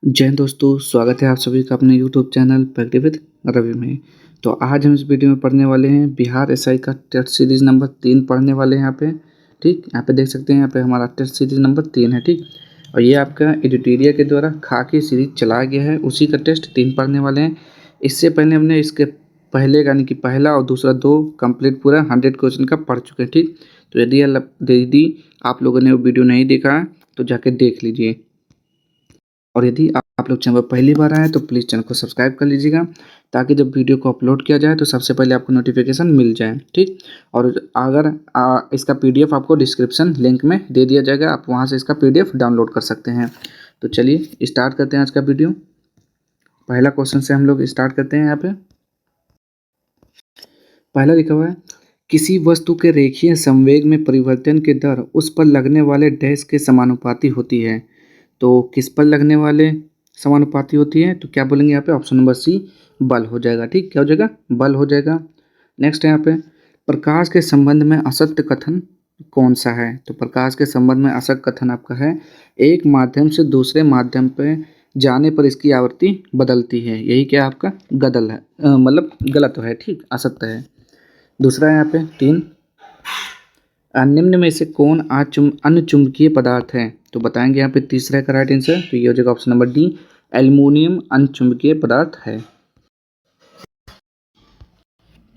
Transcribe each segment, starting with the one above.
जय हिंद दोस्तों, स्वागत है आप सभी का अपने YouTube channel Pragati with Ravi में। तो आज हम इस वीडियो में पढ़ने वाले हैं बिहार एसआई का टेस्ट सीरीज़ नंबर 3 पढ़ने वाले हैं यहाँ पे। ठीक, यहाँ पे देख सकते हैं, यहाँ पे हमारा टेस्ट सीरीज़ नंबर 3 है। ठीक, और ये आपका एडिटोरिया के द्वारा खाकी सीरीज चलाया गया है, उसी का टेस्ट 3 पढ़ने वाले हैं। इससे पहले हमने इसके पहले यानी कि पहला और दूसरा 2 कंप्लीट पूरा 100 क्वेश्चन का पढ़ चुके हैं। ठीक, तो यदि आप लोगों ने वो वीडियो नहीं देखा है तो जाके देख लीजिए। और यदि आप लोग चैनल पर पहली बार आए तो प्लीज़ चैनल को सब्सक्राइब कर लीजिएगा, ताकि जब वीडियो को अपलोड किया जाए तो सबसे पहले आपको नोटिफिकेशन मिल जाए। ठीक, और अगर इसका पीडीएफ आपको डिस्क्रिप्शन लिंक में दे दिया जाएगा, आप वहां से इसका पीडीएफ डाउनलोड कर सकते हैं। तो चलिए स्टार्ट करते हैं आज का वीडियो। पहला क्वेश्चन से हम लोग स्टार्ट करते हैं। यहाँ पे पहला लिखा हुआ है, किसी वस्तु के रेखीय संवेग में परिवर्तन की दर उस पर लगने वाले डैश के समानुपाती होती है। तो किस पर लगने वाले समानुपाती होती है, तो क्या बोलेंगे यहाँ पे? ऑप्शन नंबर सी, बल हो जाएगा। ठीक, क्या हो जाएगा? बल हो जाएगा। नेक्स्ट है यहाँ पे, प्रकाश के संबंध में असत्य कथन कौन सा है? तो प्रकाश के संबंध में असत्य कथन आपका है, एक माध्यम से दूसरे माध्यम पे जाने पर इसकी आवृत्ति बदलती है। यही क्या आपका गदल है, मतलब गलत है। ठीक, असत्य है। दूसरा है यहाँ पे 3, निम्न में से कौन अनचुंबकीय पदार्थ है? तो बताएंगे यहाँ पे तीसरा का राइट आंसर, तो ये हो जाएगा ऑप्शन नंबर डी, एल्युमिनियम अनचुंबकीय पदार्थ है।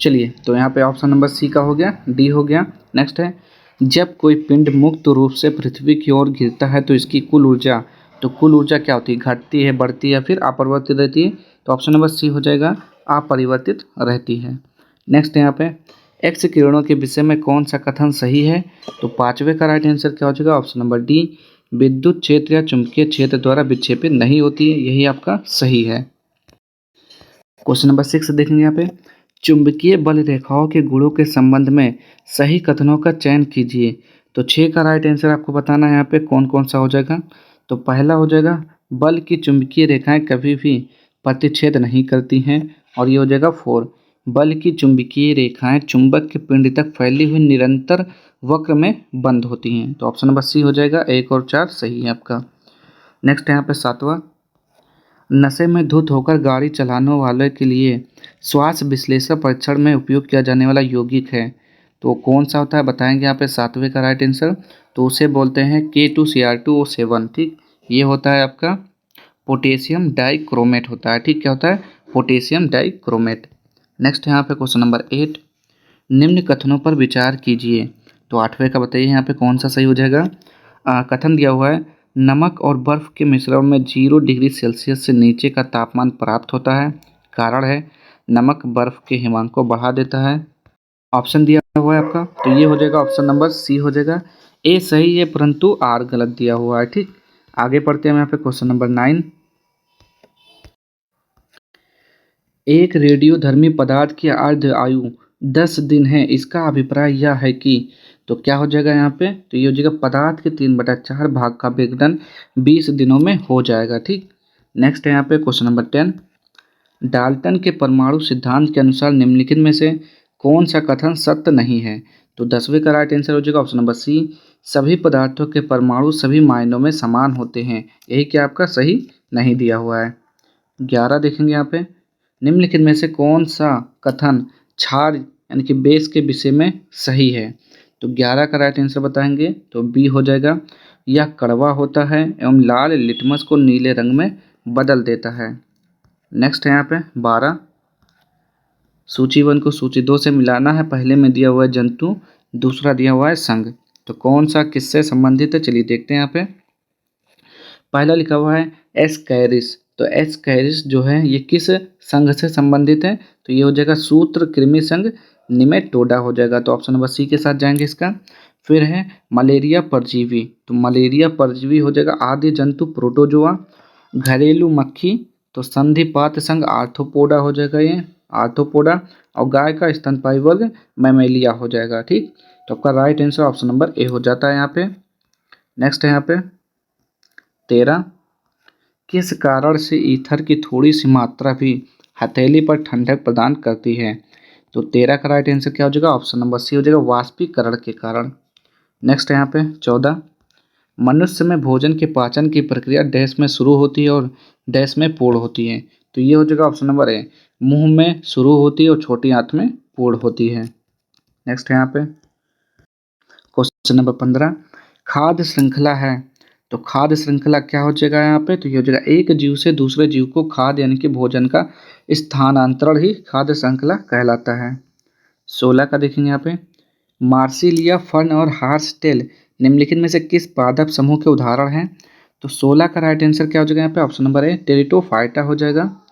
चलिए, तो यहाँ पे ऑप्शन नंबर सी का हो गया, डी हो गया। नेक्स्ट है, जब कोई पिंड मुक्त रूप से पृथ्वी की ओर गिरता है तो इसकी कुल ऊर्जा, तो कुल ऊर्जा क्या होती है? घटती है, बढ़ती है या फिर अपरिवर्तित रहती है? तो ऑप्शन नंबर सी हो जाएगा, अपरिवर्तित रहती है। नेक्स्ट है यहाँ पे, एक्स किरणों के विषय में कौन सा कथन सही है? तो पांचवें का राइट आंसर क्या हो जाएगा? ऑप्शन नंबर डी, विद्युत क्षेत्र या चुंबकीय क्षेत्र द्वारा विक्षेपित नहीं होती है। यही आपका सही है। क्वेश्चन नंबर 6 देखेंगे यहाँ पे, चुंबकीय बल रेखाओं के गुणों के संबंध में सही कथनों का चयन कीजिए। तो 6 का राइट आंसर आपको बताना है यहाँ पे कौन कौन सा हो जाएगा। तो पहला हो जाएगा, बल की चुंबकीय रेखाएं कभी भी प्रतिच्छेद नहीं करती हैं। और ये हो जाएगा 4, बल की चुंबकीय रेखाएं चुंबक के पिंड तक फैली हुई निरंतर वक्र में बंद होती हैं। तो ऑप्शन नंबर सी हो जाएगा, 1 और 4 सही है आपका। नेक्स्ट यहाँ पे 7वां, नशे में धुत होकर गाड़ी चलाने वाले के लिए श्वास विश्लेषण परीक्षण में उपयोग किया जाने वाला यौगिक है। तो कौन सा होता है बताएंगे यहाँ पे 7वें का राइट आंसर, तो उसे बोलते हैं K2Cr2O7। ठीक, ये होता है आपका पोटेशियम डाइक्रोमेट होता है। ठीक, क्या होता है? Potassium dichromate. नेक्स्ट यहाँ पे क्वेश्चन नंबर 8, निम्न कथनों पर विचार कीजिए। तो 8वें का बताइए यहाँ पे कौन सा सही हो जाएगा। कथन दिया हुआ है, नमक और बर्फ के मिश्रण में 0 डिग्री सेल्सियस से नीचे का तापमान प्राप्त होता है। कारण है, नमक बर्फ के हिमांक को बढ़ा देता है। ऑप्शन दिया हुआ है आपका, तो ये हो जाएगा ऑप्शन नंबर सी हो जाएगा। ए सही है परंतु आर गलत दिया हुआ है। ठीक, आगे पढ़ते हैं यहाँ पे क्वेश्चन नंबर 9, एक रेडियोधर्मी पदार्थ की अर्ध आयु 10 दिन है, इसका अभिप्राय यह है कि, तो क्या हो जाएगा यहाँ पे? तो ये हो जाएगा पदार्थ के 3/4 भाग का विघटन 20 दिनों में हो जाएगा। ठीक, नेक्स्ट है यहाँ पे क्वेश्चन नंबर 10, डाल्टन के परमाणु सिद्धांत के अनुसार निम्नलिखित में से कौन सा कथन सत्य नहीं है? तो 10वें का राइट आंसर हो जाएगा ऑप्शन नंबर सी, सभी पदार्थों के परमाणु सभी मायनों में समान होते हैं। यही क्या आपका सही नहीं दिया हुआ है। 11 देखेंगे यहाँ पे, निम्नलिखित में से कौन सा कथन क्षार यानी कि बेस के विषय में सही है? तो 11 का राइट आंसर बताएंगे तो बी हो जाएगा, यह कड़वा होता है एवं लाल लिटमस को नीले रंग में बदल देता है। नेक्स्ट है यहाँ पे 12, सूची 1 को सूची 2 से मिलाना है। पहले में दिया हुआ है जंतु, दूसरा दिया हुआ है संघ, तो कौन सा किससे संबंधित है? चलिए देखते हैं यहाँ पे। पहला लिखा हुआ है एस्कैरिस, तो एस्कैरिस जो है ये किस संघ से संबंधित है? तो ये हो जाएगा सूत्र कृमि संघ निमेटोडा हो जाएगा। तो ऑप्शन नंबर सी के साथ जाएंगे इसका। फिर है मलेरिया परजीवी, तो मलेरिया परजीवी हो जाएगा आदि जंतु प्रोटोजोआ। घरेलू मक्खी, तो संधिपात संघ आर्थ्रोपोडा हो जाएगा, ये आर्थ्रोपोडा। और गाय का स्तनपायी वर्ग मैमेलिया हो जाएगा। ठीक, तो आपका right answer option number A हो जाता है यहाँ पे। नेक्स्ट है यहाँ पे 13, किस कारण से ईथर की थोड़ी सी मात्रा भी हथेली पर ठंडक प्रदान करती है? तो 13 का राइट आंसर क्या हो जाएगा? ऑप्शन नंबर सी हो जाएगा, वाष्पीकरण के कारण। नेक्स्ट है यहाँ पे 14, मनुष्य में भोजन के पाचन की प्रक्रिया डैश में शुरू होती है और डैश में पूर्ण होती हैं। तो ये हो जाएगा ऑप्शन नंबर ए, मुंह में शुरू होती है और छोटी आंत में पूर्ण होती है। नेक्स्ट है यहाँ पे क्वेश्चन नंबर 15, खाद्य श्रृंखला है। तो खाद्य श्रृंखला क्या हो जाएगा यहाँ पे, तो ये हो जाएगा एक जीव से दूसरे जीव को खाद्य यानी कि भोजन का स्थानांतरण ही खाद्य श्रृंखला कहलाता है। 16 का देखेंगे यहाँ पे, मार्सिलिया, फर्न और हार्सटेल निम्नलिखित में से किस पादप समूह के उदाहरण हैं। तो 16 का राइट आंसर क्या हो जाएगा यहाँ पे, ऑप्शन नंबर ए टेरिटोफाइटा हो जाएगा।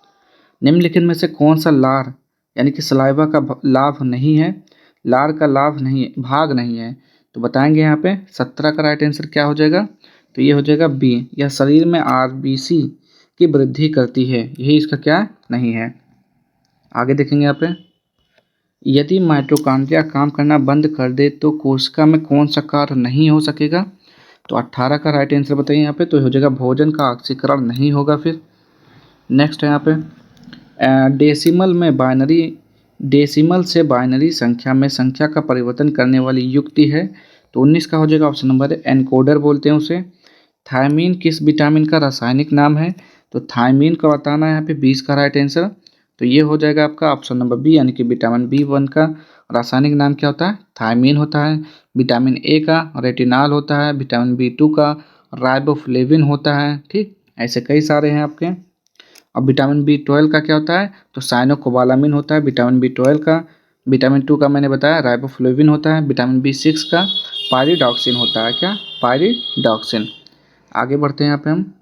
निम्नलिखित में से कौन सा लार यानी कि सलाइवा का लाभ नहीं है, लार का लाभ नहीं भाग नहीं है, तो बताएंगे यहाँ पे 17 का राइट आंसर क्या हो जाएगा, तो ये हो जाएगा बी, यह शरीर में आरबीसी की वृद्धि करती है, यही इसका क्या नहीं है। आगे देखेंगे यहाँ पे, यदि माइटोकॉन्ड्रिया काम करना बंद कर दे तो कोशिका में कौन सा कार्य नहीं हो सकेगा। तो 18 का राइट आंसर बताइए यहाँ पे, तो हो जाएगा भोजन का ऑक्सीकरण नहीं होगा। फिर नेक्स्ट है यहाँ पे, डेसिमल से बाइनरी संख्या में संख्या का परिवर्तन करने वाली युक्ति है। तो 19 का हो जाएगा ऑप्शन नंबर ए, एनकोडर बोलते हैं उसे। थायमीन किस विटामिन का रासायनिक नाम है। तो थायमीन का बताना है यहाँ पे 20 का राइट आंसर, तो ये हो जाएगा आपका ऑप्शन नंबर बी यानी कि विटामिन B1 का रासायनिक नाम क्या होता है, थायमीन होता है। विटामिन ए का रेटिनॉल होता है, विटामिन B2 का राइबोफ्लेविन होता है। ठीक, ऐसे कई सारे हैं आपके। अब विटामिन B12 का क्या होता है, तो साइनोकोबालामिन होता है विटामिन B12 का। विटामिन 2 का मैंने बताया राइबोफ्लेविन होता है। विटामिन B6 का पायरिडॉक्सिन होता है, क्या, पायरिडॉक्सिन। आगे बढ़ते हैं यहाँ पे हम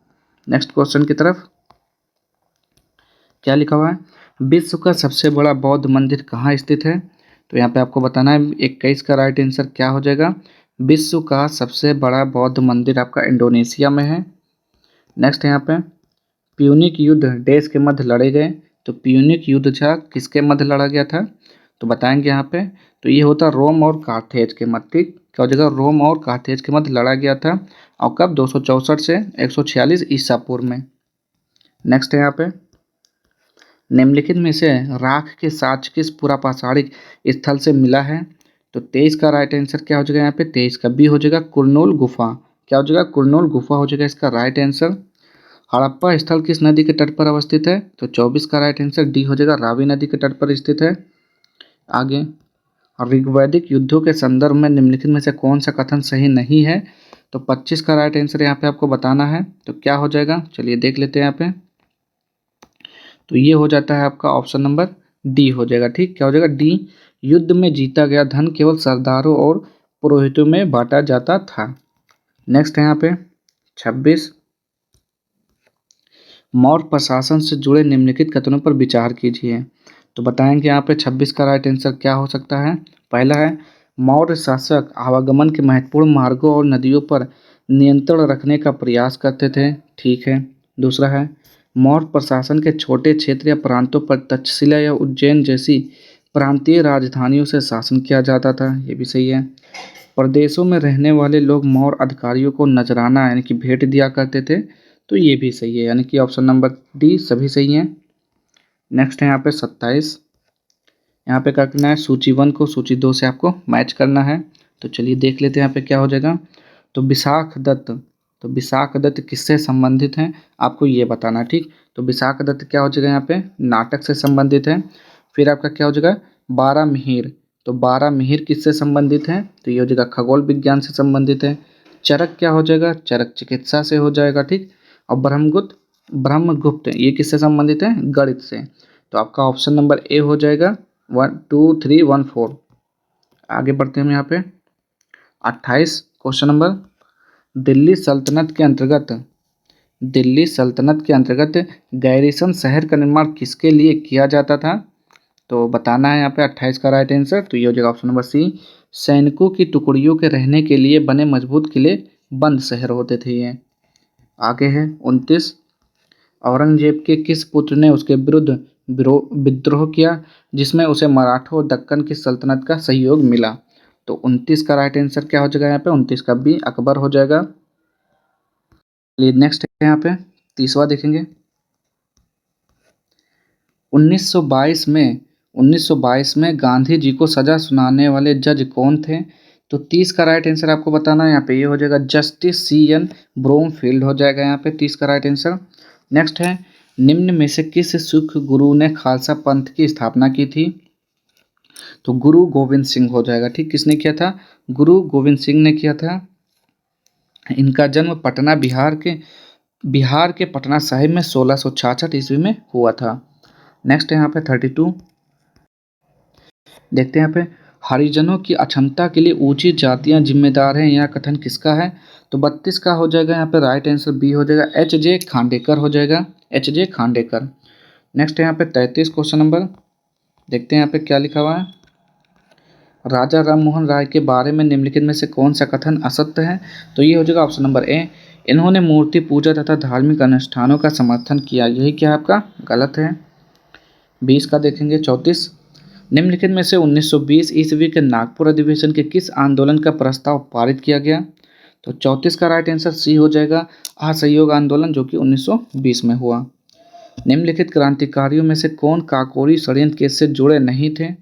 नेक्स्ट क्वेश्चन की तरफ। क्या लिखा हुआ है, विश्व का सबसे बड़ा बौद्ध मंदिर कहाँ स्थित है। तो यहाँ पे आपको बताना है 21 का राइट आंसर क्या हो जाएगा, विश्व का सबसे बड़ा बौद्ध मंदिर आपका इंडोनेशिया में है। नेक्स्ट है यहाँ पे, प्यूनिक युद्ध देश के मध्य लड़े गए। तो प्यूनिक युद्ध था किसके मध्य लड़ा गया था, तो बताएंगे यहाँ पे, तो ये होता रोम और कार्थेज के मध्य। ठीक, क्या हो जाएगा, रोम और कार्थेज के मध्य लड़ा गया था, और कब, 264 से 146 ईसा पूर्व में। नेक्स्ट है यहाँ पे, निम्नलिखित में से राख के साक्ष्य किस पुरापाषाणिक स्थल से मिला है। तो 23 का राइट आंसर क्या हो जाएगा यहाँ पे, 23 का बी हो जाएगा कुरनूल गुफा। क्या हो जाएगा, कुरनूल गुफा हो जाएगा इसका राइट आंसर। हड़प्पा स्थल किस नदी के तट पर अवस्थित है। तो 24 का राइट आंसर डी हो जाएगा, रावी नदी के तट पर स्थित है। आगे, ऋग्वैदिक युद्धों के संदर्भ में निम्नलिखित में से कौन सा कथन सही नहीं है। तो 25 का राइट आंसर यहाँ पे आपको बताना है, तो क्या हो जाएगा, चलिए देख लेते हैं यहाँ पे। तो ये हो जाता है आपका ऑप्शन नंबर डी हो जाएगा। ठीक, क्या हो जाएगा, डी, युद्ध में जीता गया धन केवल सरदारों और पुरोहितों में बांटा जाता था। नेक्स्ट है यहाँ पे 26, मौर्य प्रशासन से जुड़े निम्नलिखित कथनों पर विचार कीजिए। तो बताएंगे यहाँ पे 26 का राइट आंसर क्या हो सकता है। पहला है, मौर्य शासक आवागमन के महत्वपूर्ण मार्गों और नदियों पर नियंत्रण रखने का प्रयास करते थे। ठीक है। दूसरा है, मौर्य प्रशासन के छोटे क्षेत्र या प्रांतों पर तक्षशिला या उज्जैन जैसी प्रांतीय राजधानियों से शासन किया जाता था। ये भी सही है। प्रदेशों में रहने वाले लोग मौर्य अधिकारियों को नजराना यानी कि भेंट दिया करते थे। तो ये भी सही है, यानी कि ऑप्शन नंबर डी सभी सही हैं। नेक्स्ट है यहाँ पे 27, यहाँ पे क्या करना है, सूची 1 को सूची 2 से आपको मैच करना है। तो चलिए देख लेते हैं यहाँ पे क्या हो जाएगा। तो विशाख दत्त, तो विशाख दत्त किससे संबंधित हैं, आपको ये बताना है। ठीक, तो विशाख दत्त क्या हो जाएगा यहाँ पे, नाटक से संबंधित है। फिर आपका क्या हो जाएगा, 12 मिहिर, तो 12 मिहिर किससे संबंधित है, तो ये हो जाएगा खगोल विज्ञान से संबंधित है। चरक क्या हो जाएगा, चरक चिकित्सा से हो जाएगा। ठीक, और ब्रह्मगुप्त ये किससे संबंधित है, गणित से। तो आपका ऑप्शन नंबर ए हो जाएगा 1 2 3 1 4। आगे बढ़ते हैं हम यहाँ पे 28 क्वेश्चन नंबर, दिल्ली सल्तनत के अंतर्गत गैरिसन शहर का निर्माण किसके लिए किया जाता था। तो बताना है यहाँ पे 28 का राइट आंसर, तो ये हो जाएगा ऑप्शन नंबर सी, सैनिकों की टुकड़ियों के रहने के लिए बने मजबूत किले बंद शहर होते थे ये। आगे है 29, औरंगजेब के किस पुत्र ने उसके विरुद्ध विद्रोह किया जिसमें उसे मराठों और दक्कन की सल्तनत का सहयोग मिला। तो 29 का राइट आंसर क्या हो जाएगा यहाँ पे, 29 का बी अकबर हो जाएगा। नेक्स्ट है यहाँ पे 30वां देखेंगे, 1922 में गांधी जी को सजा सुनाने वाले जज कौन थे। तो 30 का राइट आंसर आपको बताना है यहाँ पे, ये हो जाएगा जस्टिस CN ब्रोमफील्ड हो जाएगा यहाँ पे 30 का राइट आंसर। नेक्स्ट है, निम्न में से किस सिख गुरु ने खालसा पंथ की स्थापना की थी? तो गुरु गोविंद सिंह हो जाएगा। ठीक, किसने किया था? गुरु गोविंद सिंह ने किया था। इनका जन्म पटना बिहार के पटना साहिब में 1666 ईस्वी में हुआ था। नेक्स्ट है यहाँ पे 32, देखते हैं यहाँ पे, हरिजनों की अक्षमता के लिए ऊंची जातियां जिम्मेदार हैं, यह कथन किसका है? तो 32 का हो जाएगा यहाँ पे राइट आंसर बी हो जाएगा, एच जे खांडेकर हो जाएगा, एच जे खांडेकर। नेक्स्ट है यहाँ पे 33 क्वेश्चन नंबर, देखते हैं यहाँ पे क्या लिखा हुआ है। राजा राममोहन राय के बारे में निम्नलिखित में से कौन सा कथन असत्य है? तो ये हो जाएगा ऑप्शन नंबर ए, इन्होंने मूर्ति पूजा तथा धार्मिक अनुष्ठानों का समर्थन किया, यही क्या है आपका? गलत है। 20 का देखेंगे 34, निम्नलिखित में से 1920 ईस्वी के नागपुर अधिवेशन के किस आंदोलन का प्रस्ताव पारित किया गया? तो 34 का राइट आंसर सी हो जाएगा, असहयोग आंदोलन, जो कि 1920 में हुआ। निम्नलिखित क्रांतिकारियों में से कौन काकोरी षड्यंत्र केस से जुड़े नहीं थे?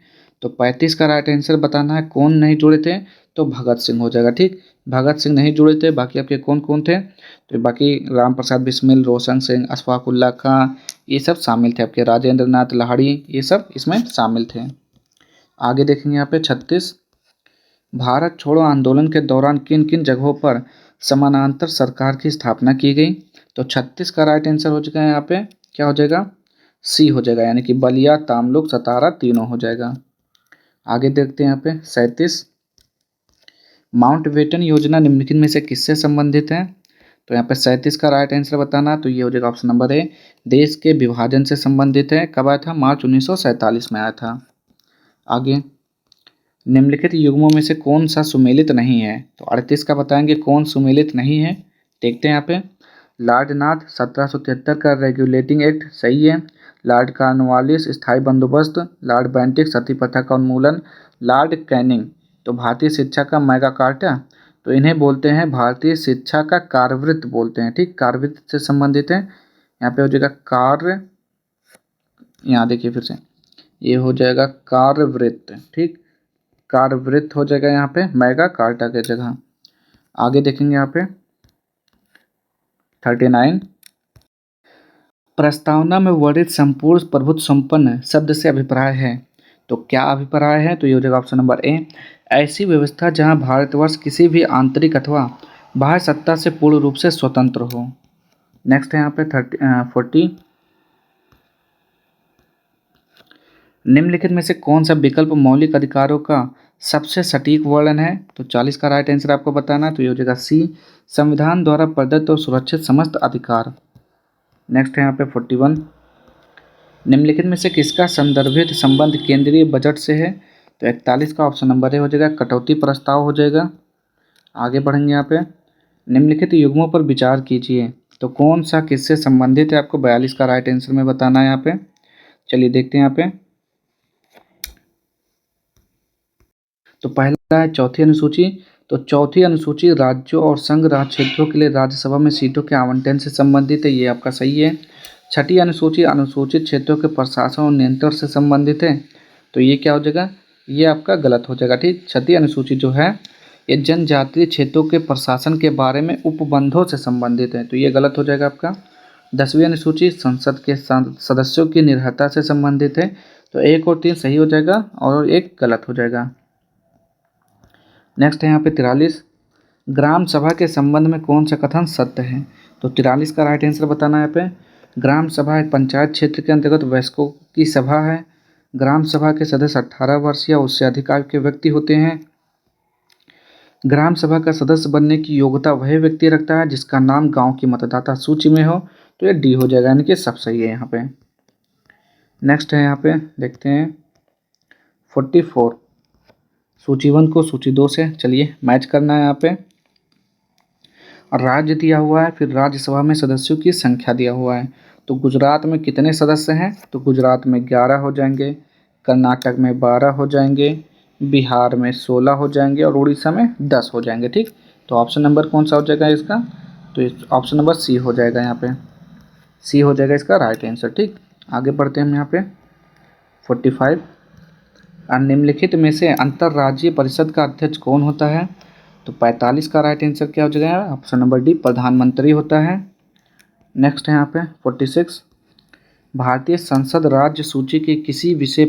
तो 35 का राइट आंसर बताना है, कौन नहीं जुड़े थे? तो भगत सिंह हो जाएगा। ठीक, भगत सिंह नहीं जुड़े थे, बाकी आपके कौन कौन थे? तो बाकी राम प्रसाद बिस्मिल, रोशन सिंह, अशफाक उल्ला खां, ये सब शामिल थे। आपके राजेंद्र नाथ लाहिड़ी, ये सब इसमें शामिल थे। आगे देखेंगे यहाँ पे 36, भारत छोड़ो आंदोलन के दौरान किन किन जगहों पर समानांतर सरकार की स्थापना की गई? तो 36 का राइट आंसर हो जाएगा यहाँ पे, क्या हो जाएगा? सी हो जाएगा, यानी कि बलिया, तामलुक, सतारा, तीनों हो जाएगा। आगे देखते हैं यहाँ पे 37, माउंटबेटन योजना निम्नलिखित में से किससे संबंधित है? तो यहाँ पे 37 का राइट आंसर बताना, तो ये हो जाएगा ऑप्शन नंबर ए, देश के विभाजन से संबंधित है। कब आया था? मार्च 1947 में आया था। आगे, निम्नलिखित युग्मों में से कौन सा सुमेलित नहीं है? तो 38 का बताएंगे कौन सुमेलित नहीं है। देखते हैं यहाँ पे, लॉर्ड नाथ 1773 का रेगुलेटिंग एक्ट सही है, लॉर्ड कॉर्नवालिस स्थायी बंदोबस्त, लॉर्ड बेंटिक सती प्रथा का उन्मूलन, लॉर्ड कैनिंग तो भारतीय शिक्षा का मैगा कार्टा, तो इन्हें बोलते हैं भारतीय शिक्षा का कार्यवृत्त बोलते हैं। ठीक, कार्यवृत्त से संबंधित है। यहाँ पे हो जाएगा कार्य, यहाँ देखिए फिर से, ये हो जाएगा कार्यवृत्त। ठीक, कार्यवृत्त हो जाएगा यहाँ पे मैगा कार्टा के जगह। आगे देखेंगे यहाँ पे 39, प्रस्तावना में वर्णित संपूर्ण प्रभुत्व संपन्न शब्द से अभिप्राय है, तो क्या अभिप्राय है? तो ये हो जाएगा ऑप्शन नंबर ए, ऐसी व्यवस्था जहां भारतवर्ष किसी भी आंतरिक अथवा बाह्य सत्ता से पूर्ण रूप से स्वतंत्र हो। नेक्स्ट है यहाँ पे 40, निम्नलिखित में से कौन सा विकल्प मौलिक अधिकारों का सबसे सटीक वर्णन है? तो 40 का राइट आंसर आपको बताना है, तो ये हो जाएगा सी, संविधान द्वारा प्रदत्त और सुरक्षित समस्त अधिकार। नेक्स्ट है यहाँ पे 41, निम्नलिखित में से किसका संदर्भित संबंध केंद्रीय बजट से है? तो 41 का ऑप्शन नंबर ए हो जाएगा, कटौती प्रस्ताव हो जाएगा। आगे बढ़ेंगे यहाँ पे, निम्नलिखित युग्मों पर विचार कीजिए, तो कौन सा किससे संबंधित है? आपको 42 का राइट आंसर में बताना है यहाँ पे। चलिए देखते हैं यहाँ पे, तो पहला है चौथी अनुसूची, तो चौथी अनुसूची राज्यों और संघ राज्य क्षेत्रों के लिए राज्यसभा में सीटों के आवंटन से संबंधित है, ये आपका सही है। छठी अनुसूची अनुसूचित क्षेत्रों के प्रशासन और नियंत्रण से संबंधित है, तो ये क्या हो जाएगा? ये आपका गलत हो जाएगा। ठीक, छठी अनुसूची जो है ये जनजातीय क्षेत्रों के प्रशासन के बारे में उपबंधों से संबंधित है, तो ये गलत हो जाएगा आपका। 10वीं अनुसूची संसद के सदस्यों की निर्भरता से संबंधित है, तो 1 और 3 सही हो जाएगा और 1 गलत हो जाएगा। नेक्स्ट है यहाँ पे 43, ग्राम सभा के संबंध में कौन सा कथन सत्य है? तो 43 का राइट आंसर बताना है यहाँ पे। ग्राम सभा एक पंचायत क्षेत्र के अंतर्गत वयस्कों की सभा है। ग्राम सभा के सदस्य 18 वर्ष या उससे अधिक आयु के व्यक्ति होते हैं। ग्राम सभा का सदस्य बनने की योग्यता वह व्यक्ति रखता है जिसका नाम गांव की मतदाता सूची में हो, तो ये डी हो जाएगा, यानी कि सब सही है यहाँ पे। नेक्स्ट है यहाँ पे देखते हैं 44, सूची 1 को सूची 2 से चलिए मैच करना है यहाँ पे। और राज्य दिया हुआ है, फिर राज्यसभा में सदस्यों की संख्या दिया हुआ है। तो गुजरात में कितने सदस्य हैं? तो गुजरात में 11 हो जाएंगे, कर्नाटक में 12 हो जाएंगे, बिहार में 16 हो जाएंगे और उड़ीसा में 10 हो जाएंगे। ठीक, तो ऑप्शन नंबर कौन सा हो जाएगा इसका? तो ऑप्शन नंबर सी हो जाएगा, यहाँ पे सी हो जाएगा इसका राइट आंसर। ठीक, आगे बढ़ते हैं हम यहाँ पे 45, निम्नलिखित में से अंतर्राज्यीय परिषद का अध्यक्ष कौन होता है? तो 45 का राइट आंसर क्या हो जाएगा? ऑप्शन नंबर डी, प्रधानमंत्री होता है। नेक्स्ट है यहाँ पे 46, भारतीय संसद राज्य सूची के किसी विषय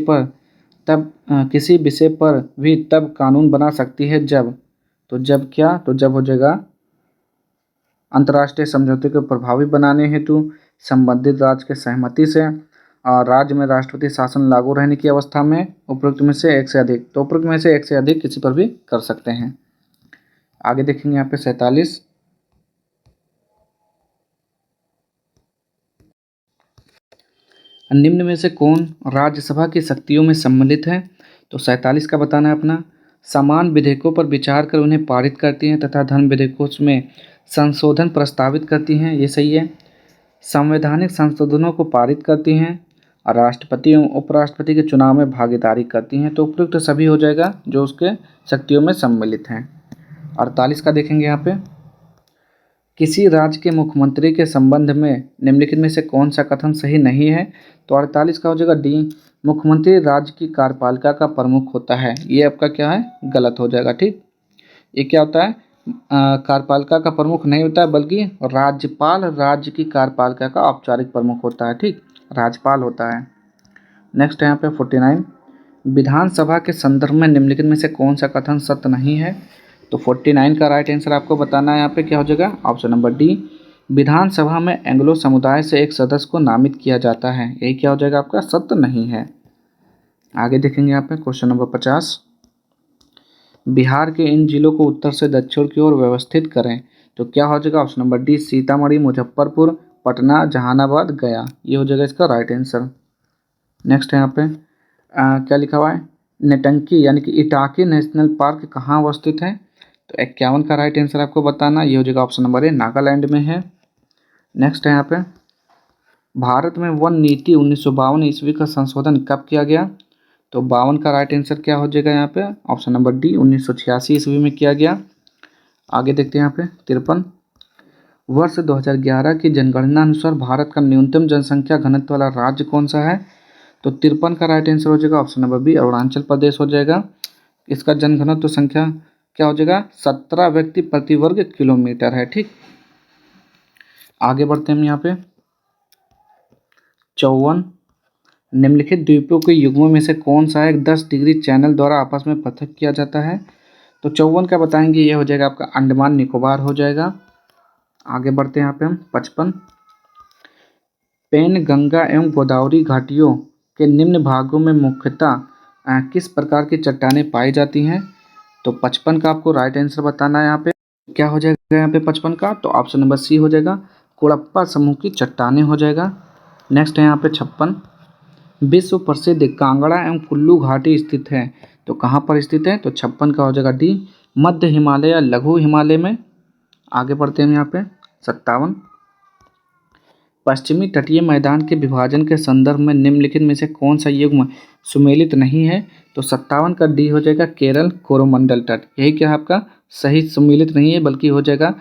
पर भी तब कानून बना सकती है जब, तो जब क्या, तो जब हो जाएगा अंतर्राष्ट्रीय समझौते को प्रभावी बनाने हेतु संबंधित राज्य के सहमति से और राज्य में राष्ट्रपति शासन लागू रहने की अवस्था में उपरोक्त में से एक से अधिक, तो उपरोक्त में से एक से अधिक किसी पर भी कर सकते हैं। आगे देखेंगे यहाँ पे 47, निम्न में से कौन राज्यसभा की शक्तियों में सम्मिलित है, तो 47 का बताना है अपना, समान विधेयकों पर विचार कर उन्हें पारित करती हैं तथा धर्म विधेयकों में संशोधन प्रस्तावित करती हैं, ये सही है। संवैधानिक संशोधनों को पारित करती हैं और राष्ट्रपति एवं उपराष्ट्रपति के चुनाव में भागीदारी करती हैं, तो उपयुक्त सभी हो जाएगा जो उसके शक्तियों में सम्मिलित हैं। 48 का देखेंगे यहाँ पे, किसी राज्य के मुख्यमंत्री के संबंध में निम्नलिखित में से कौन सा कथन सही नहीं है, तो 48 का हो जाएगा डी, मुख्यमंत्री राज्य की कार्यपालिका का प्रमुख होता है, ये आपका क्या है, गलत हो जाएगा। ठीक, ये क्या होता है, कार्यपालिका का प्रमुख नहीं होता है बल्कि राज्यपाल राज्य की कार्यपालिका का औपचारिक प्रमुख होता है। ठीक, राज्यपाल होता है। नेक्स्ट है यहाँ पे 49, विधानसभा के संदर्भ में निम्नलिखित में से कौन सा कथन सत्य नहीं है, तो 49 का राइट आंसर आपको बताना है यहाँ पे क्या हो जाएगा, ऑप्शन नंबर डी, विधानसभा में एंग्लो समुदाय से एक सदस्य को नामित किया जाता है, यही क्या हो जाएगा आपका, सत्य नहीं है। आगे देखेंगे यहाँ पे क्वेश्चन नंबर 50, बिहार के इन जिलों को उत्तर से दक्षिण की ओर व्यवस्थित करें, तो क्या हो जाएगा, option number D, Sitamarhi, Muzaffarpur, Patna, Jehanabad, Gaya, ये हो जाएगा इसका राइट आंसर। नेक्स्ट है यहाँ पे क्या लिखा हुआ है, नेटंकी यानी कि इटाकी नेशनल पार्क कहाँ अवस्थित है, तो 51 का राइट आंसर आपको बताना, ये हो जाएगा ऑप्शन नंबर ए, नागालैंड में है। नेक्स्ट है यहाँ पे, भारत में वन नीति 1952 ईस्वी का संशोधन कब किया गया, तो 52 का राइट आंसर क्या हो जाएगा यहाँ पे, ऑप्शन नंबर डी, 1986 ईस्वी में किया गया। आगे देखते हैं यहाँ पे 53, वर्ष 2011 की जनगणना अनुसार भारत का न्यूनतम जनसंख्या घनत्व वाला राज्य कौन सा है, तो 53 का राइट आंसर हो जाएगा option number B, Arunachal Pradesh हो जाएगा। इसका जनघनत्व संख्या क्या हो जाएगा, 17 व्यक्ति प्रति वर्ग किलोमीटर है। ठीक, आगे बढ़ते हैं हम यहाँ पे 54, निम्नलिखित द्वीपों के युग्मों में से कौन सा एक 10 डिग्री चैनल द्वारा आपस में पृथक किया जाता है, तो 54 का बताएंगे, ये हो जाएगा आपका अंडमान निकोबार हो जाएगा। आगे बढ़ते हैं यहाँ पे हम 55, पेन गंगा एवं गोदावरी घाटियों के निम्न भागों में मुख्यतः किस प्रकार की चट्टानें पाई जाती हैं, तो 55 का आपको राइट आंसर बताना है यहाँ पे, क्या हो जाएगा यहाँ पे 55 का, तो ऑप्शन नंबर सी हो जाएगा, कोड़प्पा समूह की चट्टानें हो जाएगा। नेक्स्ट है यहाँ पे 56, विश्व प्रसिद्ध कांगड़ा एवं कुल्लू घाटी स्थित है, तो कहाँ पर स्थित है, तो 56 का हो जाएगा डी, मध्य हिमालय या लघु हिमालय में। आगे बढ़ते हैं यहाँ पे 57, पश्चिमी तटीय मैदान के विभाजन के संदर्भ में निम्नलिखित में से कौन सा युग्म सुमेलित नहीं है, तो 57 का डी हो जाएगा, केरल कोरोमंडल तट, यही क्या है आपका सही, सुमेलित नहीं है बल्कि हो जाएगा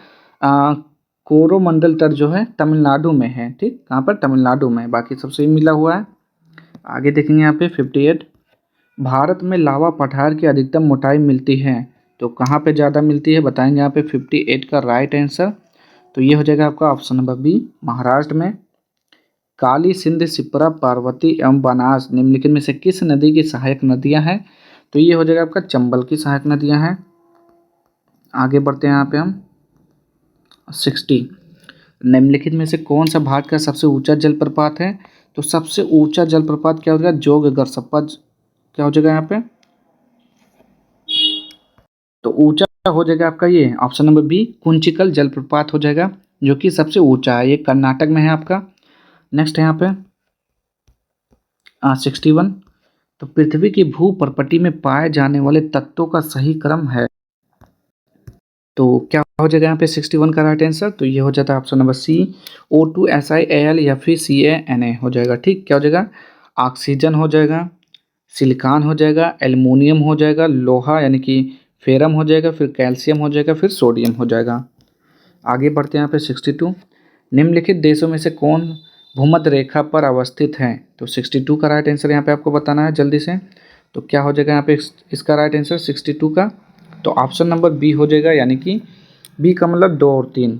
कोरोमंडल तट जो है तमिलनाडु में है। ठीक, कहाँ पर, तमिलनाडु में, बाकी सब सही मिला हुआ है। आगे देखेंगे यहाँ पे 58, भारत में लावा पठार की अधिकतम मोटाई मिलती है, तो कहाँ पे ज़्यादा मिलती है बताएंगे यहाँ पे 58 का राइट आंसर, तो ये हो जाएगा आपका ऑप्शन नंबर बी, महाराष्ट्र में। काली, सिंध, शिप्रा, पार्वती एवं बनास निम्नलिखित में से किस नदी की सहायक नदियां हैं, तो ये हो जाएगा आपका चंबल की सहायक नदियां हैं। आगे बढ़ते हैं यहाँ पे हम 60, निम्नलिखित में से कौन सा भारत का सबसे ऊंचा जलप्रपात है, तो सबसे ऊंचा जलप्रपात क्या हो जाएगा, जोग गरसप्पा, क्या हो जाएगा यहाँ पे, तो ऊंचा हो जाएगा आपका ये ऑप्शन नंबर बी, कुंचिकल जलप्रपात हो जाएगा, जो कि सबसे ऊंचा है, ये कर्नाटक में है आपका। नेक्स्ट है यहाँ पे 61, तो पृथ्वी की भूपर्पटी में पाए जाने वाले तत्वों का सही क्रम है, तो क्या हो जाएगा यहाँ पे 61 का राइट आंसर, तो ये हो जाता है option number C, O2 SiAl या फिर CaNa हो जाएगा। ठीक, क्या हो जाएगा, ऑक्सीजन हो जाएगा, सिलिकॉन हो जाएगा, एल्युमिनियम हो जाएगा, लोहा यानी कि फेरम हो जाएगा, फिर कैल्शियम हो जाएगा, फिर सोडियम हो जाएगा। आगे बढ़ते हैं यहाँ पे 62, निम्नलिखित देशों में से कौन भूमध्य रेखा पर अवस्थित है, तो 62 का राइट आंसर यहाँ पे आपको बताना है जल्दी से, तो क्या हो जाएगा यहाँ पे इसका राइट आंसर 62 का, तो ऑप्शन नंबर बी हो जाएगा, यानी कि बी का मतलब 2 और 3,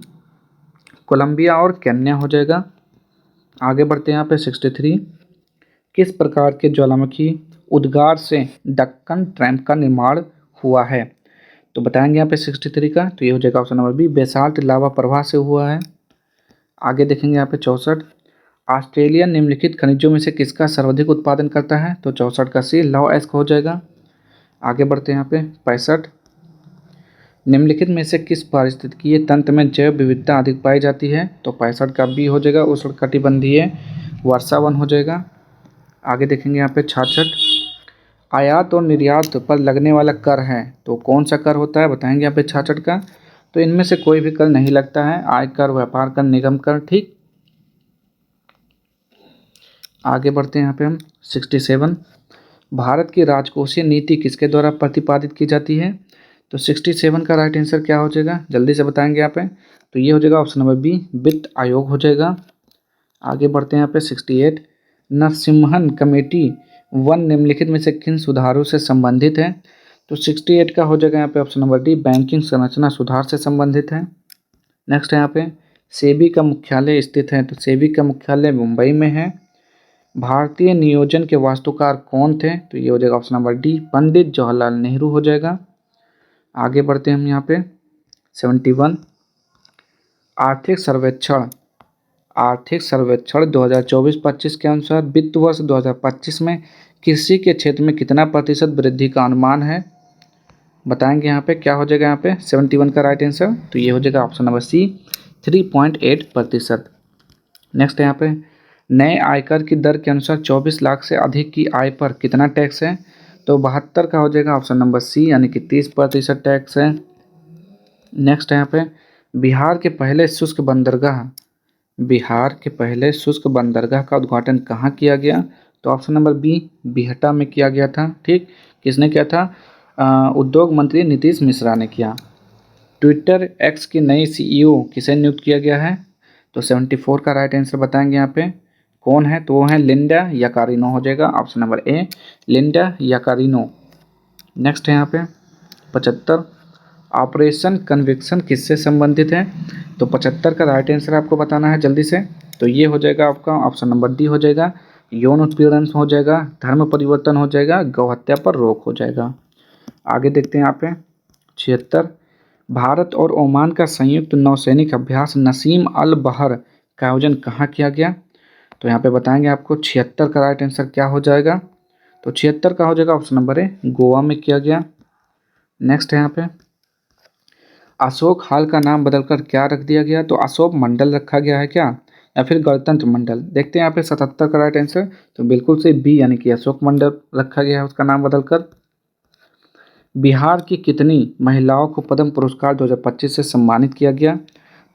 कोलंबिया और केन्या हो जाएगा। आगे बढ़ते हैं यहाँ पे 63। किस प्रकार के ज्वालामुखी उद्गार से दक्कन ट्रैप का निर्माण हुआ है? तो बताएंगे यहाँ पे 63 का, तो ये हो जाएगा ऑप्शन नंबर बी, बेसाल्ट लावा प्रवाह से हुआ है। आगे देखेंगे यहाँ पे 64। ऑस्ट्रेलिया निम्नलिखित खनिजों में से किसका सर्वाधिक उत्पादन करता है? तो 64 का सी लौ एस्क हो जाएगा। आगे बढ़ते हैं यहाँ पे 65। निम्नलिखित में से किस पारिस्थितिकीय तंत्र में जैव विविधता अधिक पाई जाती है? तो 65 का बी हो जाएगा, उष्णकटिबंधीय वर्षा वन हो जाएगा। आगे देखेंगे यहाँ पे 66। आयात और निर्यात पर लगने वाला कर है, तो कौन सा कर होता है? बताएंगे यहाँ पे 66 का। तो इनमें से कोई भी कर नहीं लगता है, आयकर, व्यापार कर, निगम कर। ठीक, आगे बढ़ते हैं यहाँ पे हम 67। भारत की राजकोषीय नीति किसके द्वारा प्रतिपादित की जाती है? तो 67 का राइट आंसर क्या हो जाएगा, जल्दी से बताएंगे यहाँ पे। तो ये हो जाएगा ऑप्शन नंबर बी, वित्त आयोग हो जाएगा। आगे बढ़ते हैं यहाँ पे 68। नरसिम्हन कमेटी वन निम्नलिखित में से किन सुधारों से संबंधित है? तो 68 का हो जाएगा यहाँ पे ऑप्शन नंबर डी, बैंकिंग संरचना सुधार से संबंधित है। नेक्स्ट है यहाँ पे सेबी का मुख्यालय स्थित है, तो सेबी का मुख्यालय मुंबई में है। भारतीय नियोजन के वास्तुकार कौन थे? तो ये हो जाएगा option number D, Pandit Jawaharlal Nehru हो जाएगा। आगे बढ़ते हैं हम यहाँ पे 71। आर्थिक सर्वेक्षण 2024-25 के अनुसार वित्त वर्ष 2025 में कृषि के क्षेत्र में कितना प्रतिशत वृद्धि का अनुमान है? बताएंगे यहाँ पे क्या हो जाएगा यहाँ पे 71 का राइट आंसर। तो ये हो जाएगा ऑप्शन नंबर सी, 3.8%। नेक्स्ट है यहाँ पे नए आयकर की दर के अनुसार 24 लाख से अधिक की आय पर कितना टैक्स है? तो 72 का हो जाएगा ऑप्शन नंबर सी, यानी कि 30% टैक्स है। नेक्स्ट है यहाँ पे बिहार के पहले शुष्क बंदरगाह का उद्घाटन कहाँ किया गया? तो ऑप्शन नंबर बी, बिहटा में किया गया था। ठीक, किसने किया था? उद्योग मंत्री नीतीश मिश्रा ने किया। ट्विटर एक्स की नई CEO किसे नियुक्त किया गया है? तो 74 का राइट आंसर बताएंगे यहाँ पे कौन है? तो वो है लिंडा याकारिनो हो जाएगा, option number A, Linda Yaccarino. Next है यहाँ पे 75। ऑपरेशन कन्विक्शन किससे संबंधित है? तो 75 का राइट आंसर आपको बताना है जल्दी से। तो ये हो जाएगा आपका ऑप्शन नंबर डी हो जाएगा, यौन उत्पीड़न हो जाएगा, धर्म परिवर्तन हो जाएगा, गौहत्या पर रोक हो जाएगा। आगे देखते हैं यहाँ पे 76। भारत और ओमान का संयुक्त नौसैनिक अभ्यास नसीम अल बहर का आयोजन कहाँ किया गया? तो यहाँ पे बताएंगे आपको 76 का राइट आंसर क्या हो जाएगा? तो 76 का हो जाएगा ऑप्शन नंबर ए, गोवा में किया गया। नेक्स्ट है यहाँ पे अशोक हाल का नाम बदलकर क्या रख दिया गया? तो अशोक मंडल रखा गया है क्या, या फिर गणतंत्र मंडल? देखते हैं यहाँ पे 77 का राइट आंसर। तो बिल्कुल से बी, यानी कि अशोक मंडल रखा गया है उसका नाम बदलकर। बिहार की कितनी महिलाओं को पद्म पुरस्कार 2025 से सम्मानित किया गया?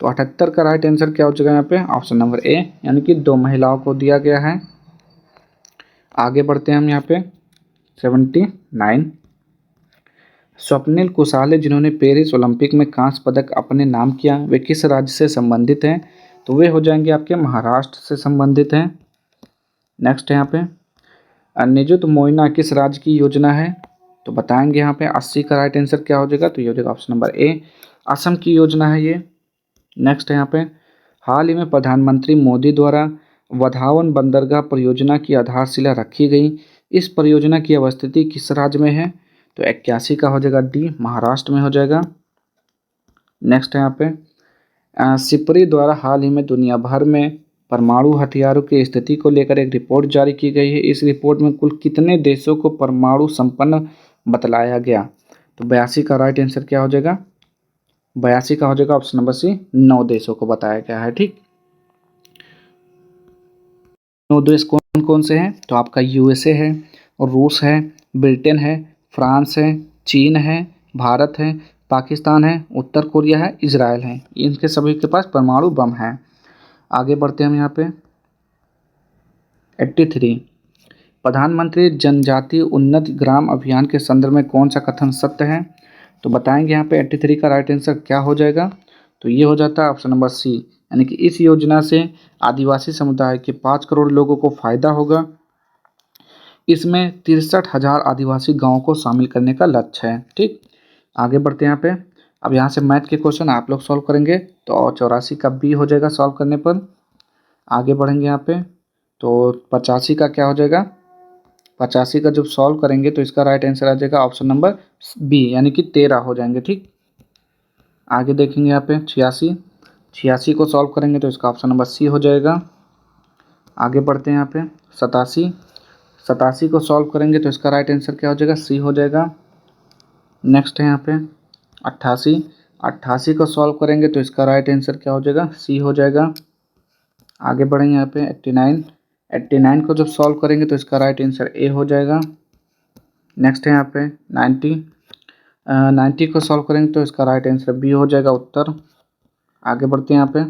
तो 78 का राइट आंसर क्या हो जाएगा यहाँ पे? ऑप्शन नंबर ए, यानी कि 2 महिलाओं को दिया गया है। आगे बढ़ते हैं हम यहाँ पे 79। स्वप्निल कुसाले जिन्होंने पेरिस ओलंपिक में कांस्य पदक अपने नाम किया, वे किस राज्य से संबंधित हैं? तो वे हो जाएंगे आपके महाराष्ट्र से संबंधित हैं। नेक्स्ट है यहाँ पे निजुत मोइना किस राज्य की योजना है? तो बताएंगे यहाँ पे 80 का राइट आंसर क्या हो जाएगा? तो ये हो जाएगा ऑप्शन नंबर ए, असम की योजना है ये। नेक्स्ट है यहाँ पे हाल ही में प्रधानमंत्री मोदी द्वारा वधावन बंदरगाह परियोजना की आधारशिला रखी गई, इस परियोजना की अवस्थिति किस राज्य में है? तो 81 का हो जाएगा डी, महाराष्ट्र में हो जाएगा। नेक्स्ट है यहाँ पे सिपरी द्वारा हाल ही में दुनिया भर में परमाणु हथियारों की स्थिति को लेकर एक रिपोर्ट जारी की गई है, इस रिपोर्ट में कुल कितने देशों को परमाणु संपन्न बतलाया गया? तो 82 का राइट आंसर क्या हो जाएगा? 82 का हो जाएगा ऑप्शन नंबर सी, 9 देशों को बताया गया है। ठीक, 9 देश कौन कौन से हैं? तो आपका USA है, और रूस है, ब्रिटेन है, फ्रांस है, चीन है, भारत है, पाकिस्तान है, उत्तर कोरिया है, इजराइल है। इनके सभी के पास परमाणु बम है। आगे बढ़ते हैं हम यहाँ पे 83। प्रधानमंत्री जनजातीय उन्नति ग्राम अभियान के संदर्भ में कौन सा कथन सत्य है? तो बताएंगे यहाँ पे 83 का राइट आंसर क्या हो जाएगा? तो ये हो जाता है ऑप्शन नंबर सी, यानी कि इस योजना से आदिवासी समुदाय के 5 करोड़ लोगों को फायदा होगा। इसमें 63,000 आदिवासी गांवों को शामिल करने का लक्ष्य है। ठीक, आगे बढ़ते हैं यहाँ पे अब यहाँ से मैथ के क्वेश्चन आप लोग सॉल्व करेंगे, तो 84 का बी हो जाएगा सॉल्व करने पर। आगे बढ़ेंगे यहाँ पे, तो 85 का क्या हो जाएगा, 85 का जब सॉल्व करेंगे तो इसका राइट आंसर आ जाएगा ऑप्शन नंबर बी, यानी कि 13 हो जाएंगे। ठीक, आगे देखेंगे यहाँ पे 86, 86 को सॉल्व करेंगे तो इसका ऑप्शन नंबर सी हो जाएगा। आगे बढ़ते हैं यहाँ पे 87, 87 को सॉल्व करेंगे तो इसका राइट आंसर क्या हो जाएगा, सी हो जाएगा। नेक्स्ट है यहाँ पे 88, 88 को सॉल्व करेंगे तो इसका राइट आंसर क्या हो जाएगा, सी हो जाएगा। आगे बढ़ेंगे यहाँ पे 89, 89 को जब सॉल्व करेंगे तो इसका राइट आंसर ए हो जाएगा। नेक्स्ट है यहाँ पे 90, 90 को सॉल्व करेंगे तो इसका राइट आंसर बी हो जाएगा उत्तर। आगे बढ़ते हैं यहाँ पे,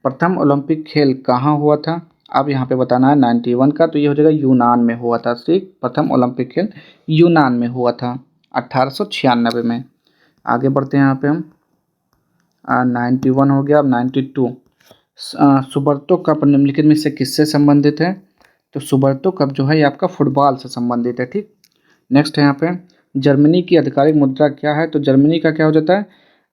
प्रथम ओलंपिक खेल कहाँ हुआ था, अब यहाँ पे बताना है 91 का, तो ये हो जाएगा यूनान में हुआ था। ठीक, प्रथम ओलंपिक खेल यूनान में हुआ था 1896 में। आगे बढ़ते हैं यहाँ पे हम 91 हो गया। अब 92, सुब्रतो कप निम्नलिखित में से किससे संबंधित है, तो सुब्रतो कप जो है ये आपका फुटबॉल से संबंधित है। ठीक, नेक्स्ट है यहाँ पे जर्मनी की आधिकारिक मुद्रा क्या है, तो जर्मनी का क्या हो जाता है,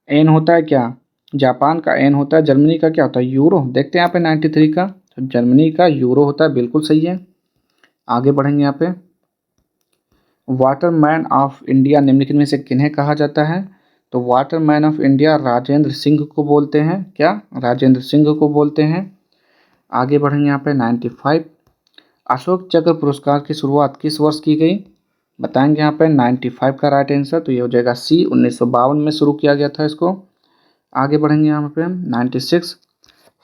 एन होता है क्या, जापान का एन होता है, जर्मनी का क्या होता है, यूरो। देखते हैं यहाँ पे 93 का, तो जर्मनी का यूरो होता है, बिल्कुल सही है। आगे बढ़ेंगे यहाँ पे वाटरमैन ऑफ इंडिया निम्नलिखित में से किन्हें कहा जाता है, तो Waterman of India Rajendra Singh को बोलते हैं। क्या, राजेंद्र सिंह को बोलते हैं। आगे बढ़ेंगे यहाँ पे 95, अशोक चक्र पुरस्कार की शुरुआत किस वर्ष की गई, बताएंगे यहाँ पे 95 का राइट आंसर, तो ये हो जाएगा सी, 1952 में शुरू किया गया था इसको। आगे बढ़ेंगे यहाँ पे 96,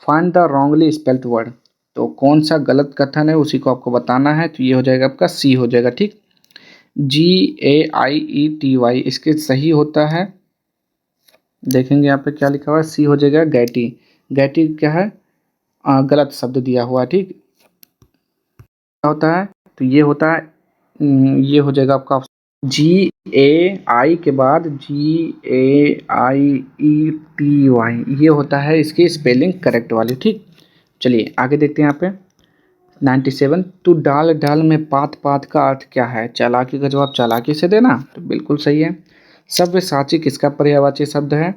find the wrongly spelled word, तो कौन सा गलत कथन है उसी को आपको बताना है, तो ये हो जाएगा आपका सी हो जाएगा। ठीक, GAIETY इसके सही होता है, देखेंगे यहाँ पे क्या लिखा हुआ है, सी हो जाएगा गैटी। गैटी क्या है, गलत शब्द दिया हुआ है। ठीक, क्या होता है, तो ये होता है, ये हो जाएगा आपका GAI के बाद GAIETY, ये होता है इसकी स्पेलिंग करेक्ट वाली। ठीक, चलिए आगे देखते हैं यहाँ पे 97, तो डाल डाल में पात पात का अर्थ क्या है, चालाकी का जवाब चालाकी से देना, तो बिल्कुल सही है। सव्यसाची किसका पर्यायवाची शब्द है,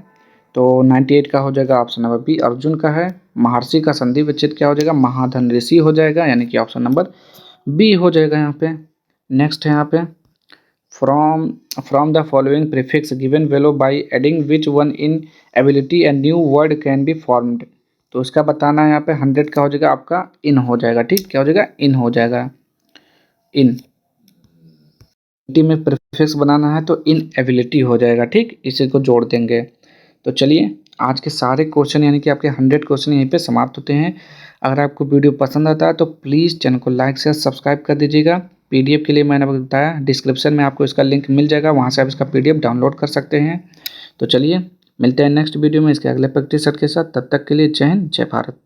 तो 98 का हो जाएगा ऑप्शन नंबर बी, अर्जुन का है। महर्षि का संधि विच्छेद क्या हो जाएगा, महाधन ऋषि हो जाएगा, यानी कि ऑप्शन नंबर बी हो जाएगा यहाँ पे। नेक्स्ट है यहाँ पे from the following prefix given below by adding which one in ability and new word can be formed, तो इसका बताना है यहाँ पे 100 का हो जाएगा आपका इन हो जाएगा। ठीक, क्या हो जाएगा, इन हो जाएगा, इन में प्रीफिक्स बनाना है तो इन एबिलिटी हो जाएगा। ठीक, इसी को जोड़ देंगे। तो चलिए आज के सारे क्वेश्चन यानी कि आपके 100 क्वेश्चन यहीं पे समाप्त होते हैं। अगर आपको वीडियो पसंद आता है तो प्लीज़ चैनल को लाइक शेयर सब्सक्राइब कर दीजिएगा। पीडीएफ के लिए मैंने आपको बताया, डिस्क्रिप्शन में आपको इसका लिंक मिल जाएगा, वहाँ से आप इसका पीडीएफ डाउनलोड कर सकते हैं। तो चलिए मिलते हैं नेक्स्ट वीडियो में इसके अगले प्रैक्टिस सेट के साथ, तब तक के लिए जय हिंद जय भारत।